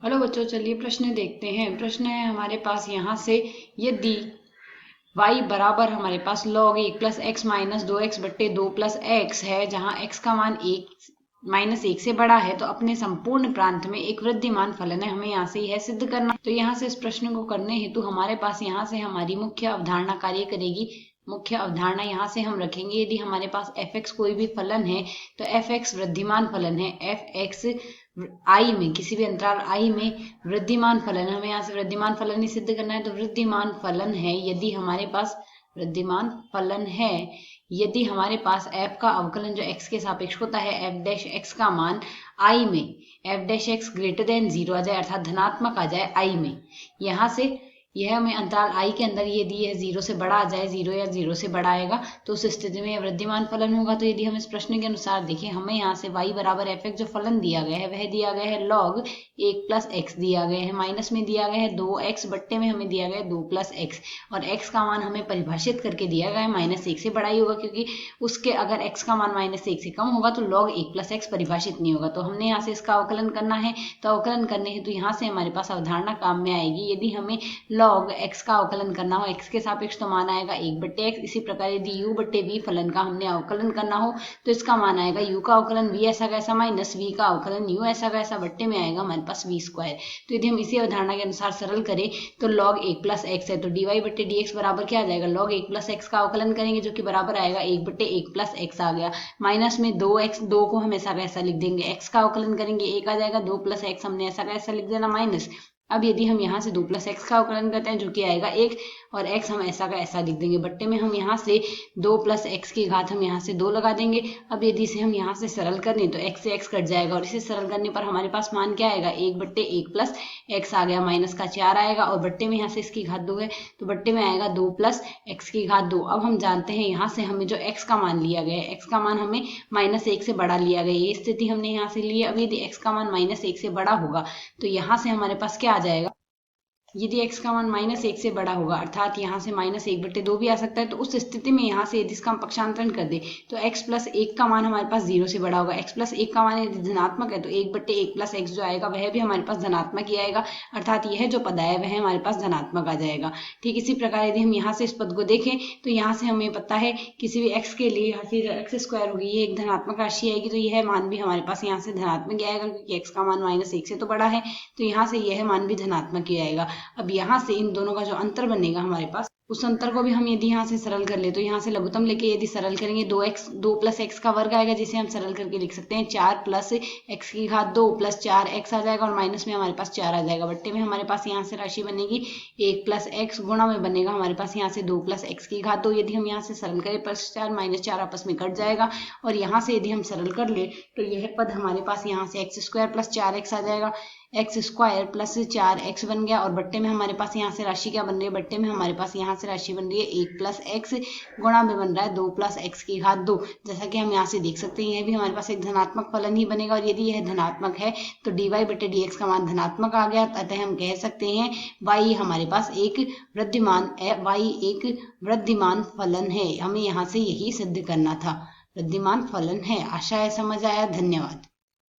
Hello बच्चों, चलिए प्रश्न देखते हैं। प्रश्न है हमारे पास यहाँ से, यदि y बराबर हमारे पास log 1 plus x minus 2x बट्टे 2 प्लस एक्स है, जहाँ x का मान 1 से बड़ा है, तो अपने संपूर्ण प्रांत में एक वृद्धिमान फलन है। हमें यहाँ से यह सिद्ध करना। तो यहाँ से इस प्रश्न को करने हेतु हमारे पास यहाँ से हमारी मुख्य अवधारणा कार्य करेगी। मुख्य अवधारणा यहाँ से हम रखेंगे, यदि हमारे पास f(x) कोई भी फलन है तो f(x) वृद्धिमान फलन है। f(x) आई में, किसी भी अंतराल आई में वृद्धिमान फलन, हमें यहाँ से वृद्धिमान फलन ही सिद्ध करना है। तो वृद्धिमान फलन है यदि हमारे पास वृद्धिमान फलन है यदि हमारे पास f का अवकलन जो x के सापेक्ष होता है, f डैश x का मान i में f dash x greater than 0 आ जाए, अर्थात धनात्मक आ जाए i में। यहाँ से यह हमें अंतराल i के अंदर यदि यह 0 से बड़ा आ जाए, 0 या 0 से बड़ा आएगा, तो उस स्थिति में यह वृद्धिमान फलन होगा। तो यदि हम इस प्रश्न के अनुसार देखें, हमें यहाँ से y बराबर f(x) जो फलन दिया गया है वह दिया गया है log 1 प्लस एक्स दिया गया है, माइनस में दिया गया है 2x, बट्टे में हमें दिया गया है 2 प्लस एक्स, और x का मान हमें परिभाषित करके दिया गया है -1 से बड़ा ही होगा, क्योंकि उसके अगर x का मान -1 से कम होगा तो log 1 प्लस एक्स परिभाषित नहीं होगा। तो हमने यहाँ से इसका अवकलन करना है। तो अवकलन करने हेतु यहाँ से हमारे पास अवधारणा काम में आएगी। यदि हमें log x का अवकलन करना हो, x के सापेक्ष, तो मान आएगा 1 बट्टे एक्स। इसी प्रकार यदि u बट्टे v फलन का हमने अवकलन करना हो तो इसका मान आएगा u का अवकलन v ऐसा कैसा माइनस v का अवकलन u ऐसा कैसा, बट्टे में आएगा हमारे पास v स्क्वायर। तो यदि हम इसी अवधारणा के अनुसार सरल करें तो log 1 प्लस एक्स है, तो dy बट्टे dx बराबर क्या आ जाएगा, log 1 प्लस एक्स का अवकलन करेंगे जो कि बराबर आएगा 1 बट्टे 1 प्लस एक्स आ गया, माइनस में 2x, 2 को हम ऐसा कैसा लिख देंगे, x का अवकलन करेंगे 1 आ जाएगा, 2 प्लस एक्स हमने ऐसा कैसा लिख देना माइनस। अब यदि हम यहाँ से 2 प्लस एक्स का अवकलन करते हैं जो कि आएगा 1, और x हम ऐसा का ऐसा लिख देंगे, बट्टे में हम यहाँ से 2 प्लस एक्स की घात हम यहाँ से 2 लगा देंगे। अब यदि इसे हम यहाँ से सरल करें तो x से x कट जाएगा, और इसे सरल करने पर हमारे पास मान क्या आएगा, 1 बट्टे 1 प्लस एक्स आ गया, माइनस का 4 आएगा, और बट्टे में यहाँ से इसकी घात 2 है तो बट्टे में आएगा 2 प्लस एक्स की घात 2। अब हम जानते हैं यहाँ से हमें जो x का मान लिया गया है, x का मान हमें -1 से बड़ा लिया गया है, ये स्थिति हमने यहाँ से ली है। अब यदि x का मान -1 से बड़ा होगा तो यहाँ से हमारे पास क्या आ जाएगा, यदि x का मान -1 से बड़ा होगा, अर्थात यहाँ से -1 बट्टे 2 भी आ सकता है, तो उस स्थिति में यहाँ से यदि इसका हम पक्षांतरण कर दे तो x प्लस 1 का मान हमारे पास 0 से बड़ा होगा। x प्लस 1 का मान यदि धनात्मक है तो 1 बट्टे 1 प्लस एक्स जो आएगा वह भी हमारे पास धनात्मक ही आएगा, अर्थात यह जो पद आया वह हमारे पास धनात्मक आ जाएगा। ठीक इसी प्रकार यदि हम यहाँ से इस पद को देखें तो यहाँ से हमें पता है किसी भी x के लिए फिर एक्स स्क्वायर होगी, ये एक धनात्मक राशि आएगी, तो यह मान भी हमारे पास यहाँ से धनात्मक ही आएगा, क्योंकि x का मान -1 से तो बड़ा है, तो यहाँ से यह मान भी धनात्मक ही आएगा। अब यहाँ से इन दोनों का जो अंतर बनेगा हमारे पास, उस अंतर को भी हम यदि यहाँ से सरल कर ले तो यहाँ से लघुत्तम लेके यदि सरल करेंगे 2 प्लस एक्स का वर्ग आएगा, जिसे हम सरल करके लिख सकते हैं 4 प्लस एक्स की घात 2 प्लस 4 एक्स आ जाएगा, और माइनस में हमारे पास 4 आ जाएगा, बट्टे में हमारे पास यहाँ से राशि बनेगी 1 प्लस एक्स, गुणा में बनेगा हमारे पास यहाँ से 2 प्लस एक्स की घात 2। यदि हम यहाँ से सरल करें +4 -4 आपस में कट जाएगा, और यहाँ से यदि हम सरल कर ले तो यह पद हमारे पास यहाँ से एक्स स्क्वायर प्लस 4x आ जाएगा, एक्स स्क्वायर प्लस 4x बन गया, और बट्टे में हमारे पास यहाँ से राशि क्या बन रही है, बट्टे में हमारे पास यहाँ से राशि बन रही है 1 प्लस एक्स, गुणा में बन रहा है 2 प्लस एक्स की घात 2। जैसा कि हम यहाँ से देख सकते हैं यह भी हमारे पास एक धनात्मक फलन ही बनेगा, और यदि यह धनात्मक है तो dy बटे dx का मान धनात्मक आ गया, अतः हम कह सकते हैं y हमारे पास एक वृद्धिमान फलन है। हमें यहाँ से यही सिद्ध करना था, वृद्धिमान फलन है। आशा है समझ आया। धन्यवाद।